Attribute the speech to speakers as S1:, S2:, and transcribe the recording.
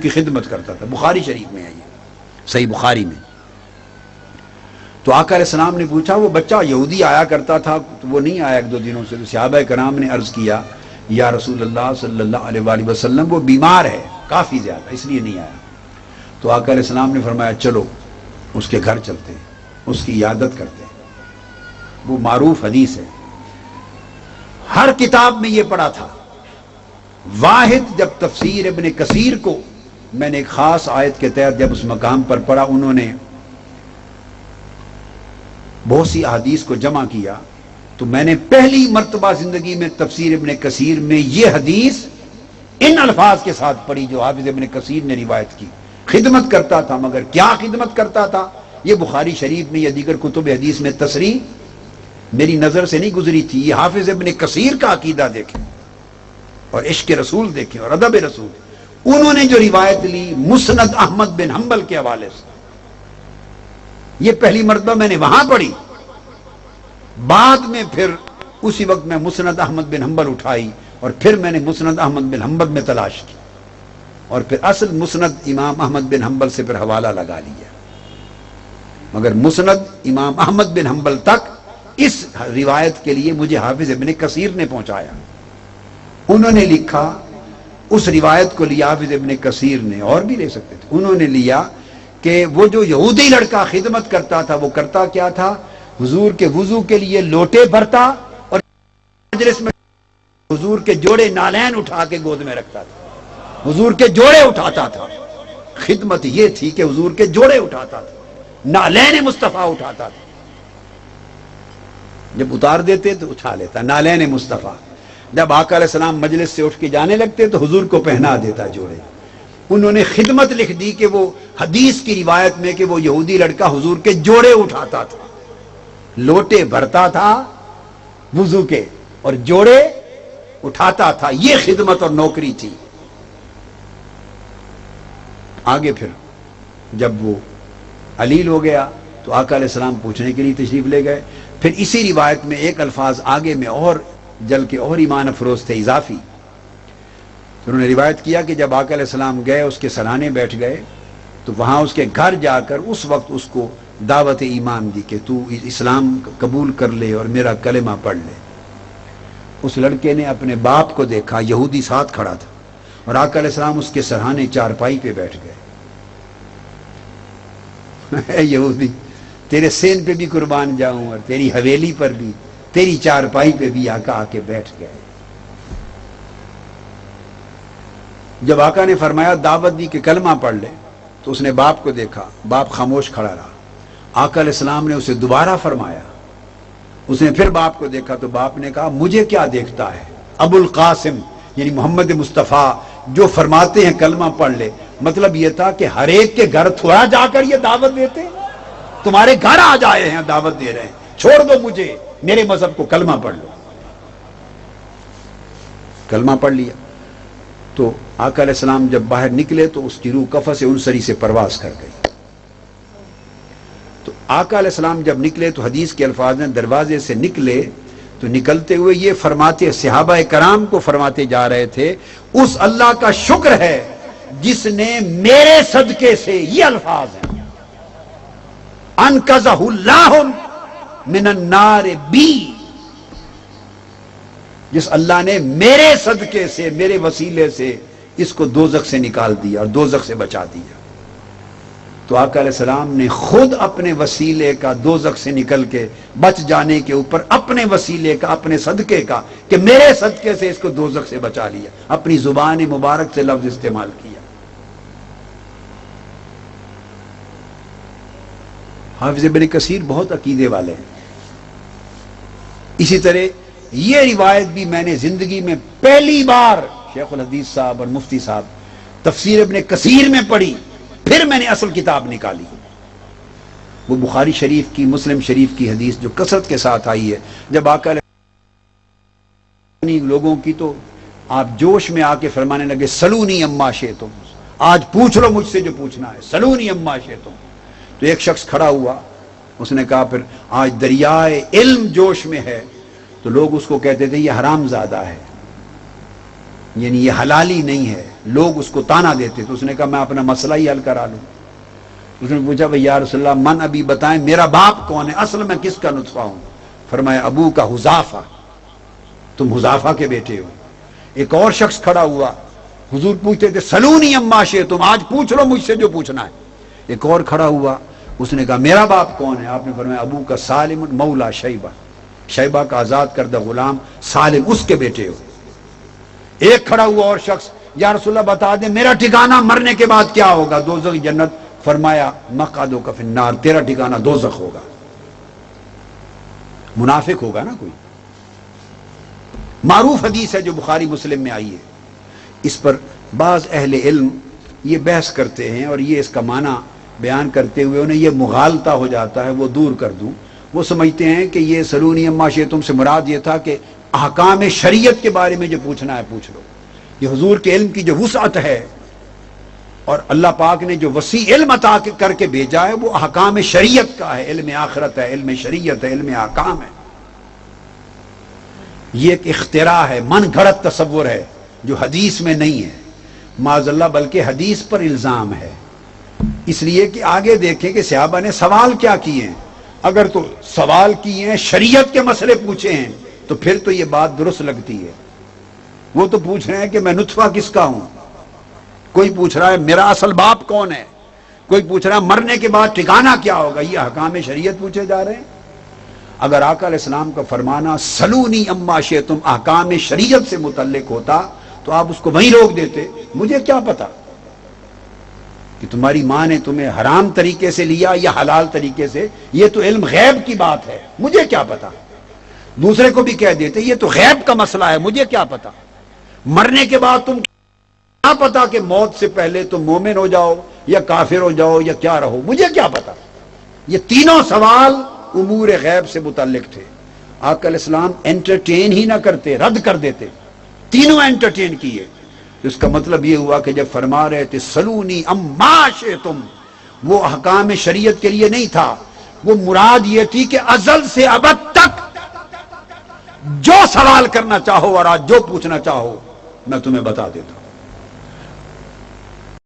S1: کی خدمت کرتا تھا. بخاری شریف میں ہے یہ، صحیح بخاری میں. تو آقا علیہ السلام نے پوچھا وہ بچہ یہودی آیا کرتا تھا تو وہ نہیں آیا ایک دو دنوں سے. تو صحابہ کرام نے عرض کیا یا رسول اللہ صلی اللہ علیہ وآلہ وسلم وہ بیمار ہے کافی زیادہ اس لیے نہیں آیا. تو آقا علیہ السلام نے فرمایا چلو اس کے گھر چلتے ہیں، اس کی عیادت کرتے ہیں. وہ معروف حدیث ہے، ہر کتاب میں یہ پڑھا تھا. واحد جب تفسیر ابن کثیر کو میں نے ایک خاص آیت کے تحت جب اس مقام پر پڑھا، انہوں نے بہت سی احادیث کو جمع کیا، تو میں نے پہلی مرتبہ زندگی میں تفسیر ابن کثیر میں یہ حدیث ان الفاظ کے ساتھ پڑھی جو حافظ ابن کثیر نے روایت کی. خدمت کرتا تھا، مگر کیا خدمت کرتا تھا یہ بخاری شریف میں یا دیگر کتب حدیث میں تصریح میری نظر سے نہیں گزری تھی. یہ حافظ ابن کثیر کا عقیدہ دیکھیں اور عشق رسول دیکھیں اور ادب رسول. انہوں نے جو روایت لی مسند احمد بن حنبل کے حوالے سے، یہ پہلی مرتبہ میں نے وہاں پڑھی. بعد میں پھر اسی وقت میں مسند احمد بن حنبل اٹھائی اور پھر میں نے مسند احمد بن حنبل میں تلاش کی اور پھر اصل مسند امام احمد بن حنبل سے پھر حوالہ لگا لیا. مگر مسند امام احمد بن حنبل تک اس روایت کے لیے مجھے حافظ ابن کثیر نے پہنچایا. انہوں نے لکھا، اس روایت کو لیا حافظ ابن کثیر نے، اور بھی لے سکتے تھے. انہوں نے لیا کہ وہ جو یہودی لڑکا خدمت کرتا تھا وہ کرتا کیا تھا، حضور کے وضو کے لیے لوٹے بھرتا اور مجلس میں حضور کے جوڑے نالین اٹھا کے گود میں رکھتا تھا. حضور کے جوڑے اٹھاتا تھا. خدمت یہ تھی کہ حضور کے جوڑے اٹھاتا تھا، نالین مصطفیٰ اٹھاتا تھا. جب اتار دیتے تو اٹھا لیتا نالین مصطفیٰ. جب آقا علیہ السلام مجلس سے اٹھ کے جانے لگتے تو حضور کو پہنا دیتا جوڑے. انہوں نے خدمت لکھ دی کہ وہ حدیث کی روایت میں کہ وہ یہودی لڑکا حضور کے جوڑے اٹھاتا تھا، لوٹے بھرتا تھا وضو کے اور جوڑے اٹھاتا تھا. یہ خدمت اور نوکری تھی. آگے پھر جب وہ علیل ہو گیا تو آقا علیہ السلام پوچھنے کے لیے تشریف لے گئے. پھر اسی روایت میں ایک الفاظ آگے میں اور جل کے اور ایمان افروز تھے اضافی. انہوں نے روایت کیا کہ جب آقا علیہ السلام گئے اس کے سرانے بیٹھ گئے تو وہاں اس کے گھر جا کر اس وقت اس کو دعوت ایمان دی کہ تو اسلام قبول کر لے اور میرا کلمہ پڑھ لے. اس لڑکے نے اپنے باپ کو دیکھا، یہودی ساتھ کھڑا تھا، اور آقا علیہ السلام اس کے سرانے چارپائی پہ بیٹھ گئے. اے یہودی، تیرے سین پہ بھی قربان جاؤں اور تیری حویلی پر بھی، تیری چارپائی پہ بھی آقا آ کے بیٹھ گئے. جب آقا نے فرمایا دعوت دی کہ کلمہ پڑھ لے تو اس نے باپ کو دیکھا، باپ خاموش کھڑا رہا. آقا علیہ السلام نے اسے دوبارہ فرمایا. اس نے پھر باپ کو دیکھا تو باپ نے کہا مجھے کیا دیکھتا ہے، ابو القاسم یعنی محمد مصطفیٰ جو فرماتے ہیں کلمہ پڑھ لے. مطلب یہ تھا کہ ہر ایک کے گھر تھوڑا جا کر یہ دعوت دیتے، تمہارے گھر آ جائے ہیں دعوت دے رہے ہیں، چھوڑ دو مجھے میرے مذہب کو، کلمہ پڑھ لو. کلمہ پڑھ لیا تو آقا علیہ السلام جب باہر نکلے تو اس کی روح قفس انصری سے پرواز کر گئی. تو آقا علیہ السلام جب نکلے تو حدیث کے الفاظ ہیں دروازے سے نکلے تو نکلتے ہوئے یہ فرماتے، صحابہ کرام کو فرماتے جا رہے تھے اس اللہ کا شکر ہے جس نے میرے صدقے سے، یہ الفاظ ہیں، انقذہ اللہ من النار بی، جس اللہ نے میرے صدقے سے، میرے وسیلے سے اس کو دوزخ سے نکال دیا اور دوزخ سے بچا دیا. تو آقا علیہ السلام نے خود اپنے وسیلے کا دوزخ سے نکل کے بچ جانے کے اوپر اپنے وسیلے کا، اپنے صدقے کا کہ میرے صدقے سے اس کو دوزخ سے بچا لیا، اپنی زبان مبارک سے لفظ استعمال کیا. حافظ ابن کثیر بہت عقیدے والے ہیں. اسی طرح یہ روایت بھی میں نے زندگی میں پہلی بار شیخ الحدیث صاحب اور مفتی صاحب تفسیر ابن کثیر میں پڑھی، پھر میں نے اصل کتاب نکالی. وہ بخاری شریف کی، مسلم شریف کی حدیث جو کثرت کے ساتھ آئی ہے. جب آقا لوگوں کی تو آپ جوش میں آ کے فرمانے لگے سلونی اما شئتم، آج پوچھ لو مجھ سے جو پوچھنا ہے، سلونی اما شئتم. تو ایک شخص کھڑا ہوا، اس نے کہا پھر آج دریائے علم جوش میں ہے، تو لوگ اس کو کہتے تھے یہ حرام زادہ ہے. یعنی یہ حلالی نہیں ہے، لوگ اس کو تانا دیتے، تو اس نے کہا میں اپنا مسئلہ ہی حل کرا لوں۔ اس نے پوچھا بھئی یا رسول اللہ من ابھی بتائیں میرا باپ کون ہے، اصل میں کس کا نطفہ ہوں؟ فرمایا ابو کا حذافہ، تم حذافہ کے بیٹے ہو۔ ایک اور شخص کھڑا ہوا، حضور پوچھتے تھے سلونی اما شئتم، آج پوچھ لو مجھ سے جو پوچھنا ہے۔ ایک اور کھڑا ہوا، اس نے کہا میرا باپ کون ہے؟ آپ نے فرمایا ابو کا سالم مولا شیبہ، شیبہ کا آزاد کردہ غلام سالم، اس کے بیٹے ہو۔ ایک کھڑا ہوا اور شخص، یا رسول اللہ بتا دیں میرا ٹھکانہ مرنے کے بعد کیا ہوگا؟ دوزخ جنت؟ فرمایا مقعدک فی النار، تیرا ٹھکانہ دوزخ ہوگا۔ منافق ہوگا نا کوئی؟ معروف حدیث ہے جو بخاری مسلم میں آئی ہے، اس پر بعض اہل علم یہ بحث کرتے ہیں اور یہ اس کا معنی بیان کرتے ہوئے انہیں یہ مغالطہ ہو جاتا ہے، وہ دور کر دوں۔ وہ سمجھتے ہیں کہ یہ سلونی اما شئتم سے مراد یہ تھا کہ احکام شریعت کے بارے میں جو پوچھنا ہے پوچھ لو۔ یہ حضور کے علم کی جو وسعت ہے اور اللہ پاک نے جو وسیع علم عطا کر کے بھیجا ہے وہ احکام شریعت کا ہے، علم آخرت ہے، علم شریعت ہے، علم احکام ہے۔ یہ ایک اختراع ہے، من گھڑت تصور ہے جو حدیث میں نہیں ہے معاذ اللہ، بلکہ حدیث پر الزام ہے۔ اس لیے کہ آگے دیکھیں کہ صحابہ نے سوال کیا کیے ہیں، اگر تو سوال کیے ہیں شریعت کے مسئلے پوچھے ہیں تو پھر تو یہ بات درست لگتی ہے۔ وہ تو پوچھ رہے ہیں کہ میں نطفہ کس کا ہوں، کوئی پوچھ رہا ہے میرا اصل باپ کون ہے، کوئی پوچھ رہا ہے مرنے کے بعد ٹھکانہ کیا ہوگا، یہ احکام شریعت پوچھے جا رہے ہیں۔ اگر آقا علیہ السلام کا فرمانا سلونی اما شئتم احکام شریعت سے متعلق ہوتا تو آپ اس کو وہیں روک دیتے۔ مجھے کیا پتا کہ تمہاری ماں نے تمہیں حرام طریقے سے لیا یا حلال طریقے سے، یہ تو علم غیب کی بات ہے، مجھے کیا پتا۔ دوسرے کو بھی کہہ دیتے یہ تو غیب کا مسئلہ ہے، مجھے کیا پتا۔ مرنے کے بعد تم کیا پتا کہ موت سے پہلے تم مومن ہو جاؤ یا کافر ہو جاؤ یا کیا رہو، مجھے کیا پتا۔ یہ تینوں سوال امور غیب سے متعلق تھے، آقا علیہ السلام انٹرٹین ہی نہ کرتے، رد کر دیتے، تینوں انٹرٹین کیے۔ اس کا مطلب یہ ہوا کہ جب فرما رہے تھے سلونی اما شئتم، وہ احکام شریعت کے لیے نہیں تھا، وہ مراد یہ تھی کہ ازل سے ابد تک جو سوال کرنا چاہو اور آج جو پوچھنا چاہو میں تمہیں بتا دیتا ہوں۔